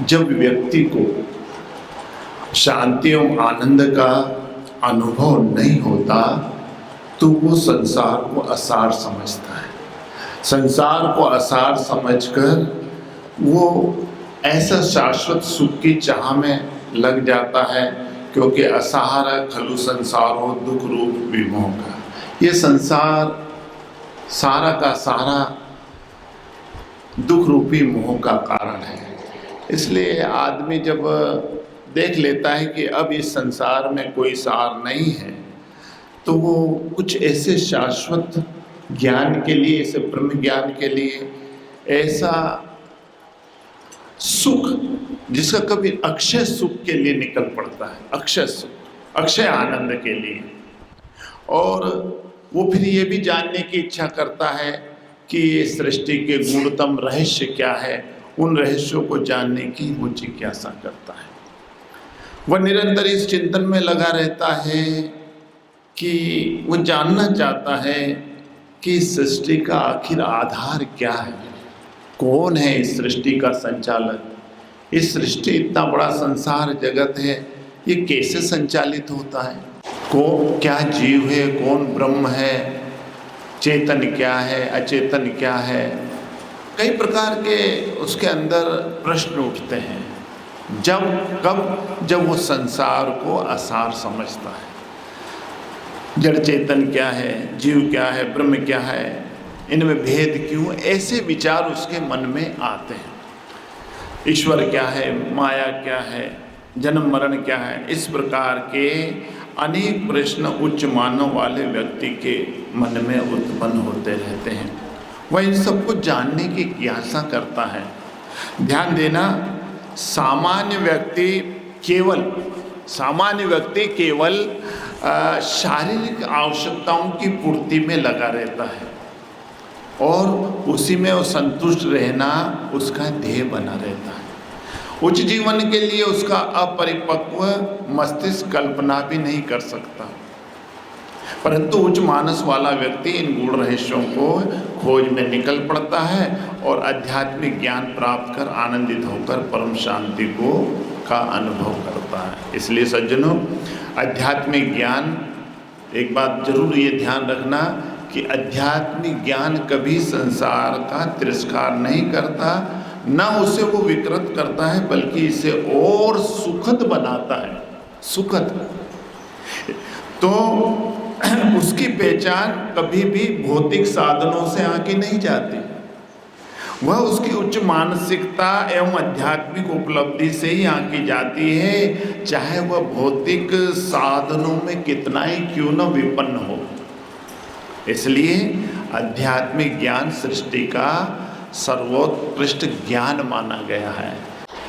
जब व्यक्ति को शांति एवं आनंद का अनुभव नहीं होता तो वो संसार को असार समझता है। संसार को असार समझकर वो ऐसा शाश्वत सुख की चाह में लग जाता है, क्योंकि असार खलु संसारो दुख रूप विमोह का, ये संसार सारा का सारा दुख रूपी मोह का कारण है। इसलिए आदमी जब देख लेता है कि अब इस संसार में कोई सार नहीं है, तो वो कुछ ऐसे शाश्वत ज्ञान के लिए, ऐसे ब्रह्म ज्ञान के लिए, ऐसा सुख जिसका कभी अक्षय सुख के लिए निकल पड़ता है, अक्षय सुख, अक्षय आनंद के लिए। और वो फिर ये भी जानने की इच्छा करता है कि ये सृष्टि के गुणतम रहस्य क्या है, उन रहस्यों को जानने की वो जिज्ञासा करता है। वह निरंतर इस चिंतन में लगा रहता है कि वो जानना चाहता है कि इस सृष्टि का आखिर आधार क्या है, कौन है इस सृष्टि का संचालक, इस सृष्टि इतना बड़ा संसार जगत है, ये कैसे संचालित होता है, कौन क्या जीव है, कौन ब्रह्म है, चेतन क्या है, अचेतन क्या है। कई प्रकार के उसके अंदर प्रश्न उठते हैं जब वो संसार को असार समझता है। जड़ चेतन क्या है, जीव क्या है, ब्रह्म क्या है, इनमें भेद क्यों, ऐसे विचार उसके मन में आते हैं। ईश्वर क्या है, माया क्या है, जन्म मरण क्या है, इस प्रकार के अनेक प्रश्न उच्च मानव वाले व्यक्ति के मन में उत्पन्न होते रहते हैं। वह इन सबको जानने की जिज्ञासा करता है। ध्यान देना, सामान्य व्यक्ति केवल शारीरिक आवश्यकताओं की पूर्ति में लगा रहता है और उसी में वो संतुष्ट रहना उसका ध्येय बना रहता है। उच्च जीवन के लिए उसका अपरिपक्व मस्तिष्क कल्पना भी नहीं कर सकता। परंतु उच्च मानस वाला व्यक्ति इन गूढ़ रहस्यों को खोज में निकल पड़ता है और आध्यात्मिक ज्ञान प्राप्त कर आनंदित होकर परम शांति का अनुभव करता है। इसलिए सज्जनों, आध्यात्मिक ज्ञान, एक बात जरूर ये ध्यान रखना कि आध्यात्मिक ज्ञान कभी संसार का तिरस्कार नहीं करता, न उसे वो विकृत करता है, बल्कि इसे और सुखद बनाता है। सुखद तो उसकी पहचान कभी भी भौतिक साधनों से आंकी नहीं जाती, वह उसकी उच्च मानसिकता एवं आध्यात्मिक उपलब्धि से ही आंकी जाती है, चाहे वह भौतिक साधनों में कितना ही क्यों न विपन्न हो। इसलिए आध्यात्मिक ज्ञान सृष्टि का सर्वोत्कृष्ट ज्ञान माना गया है।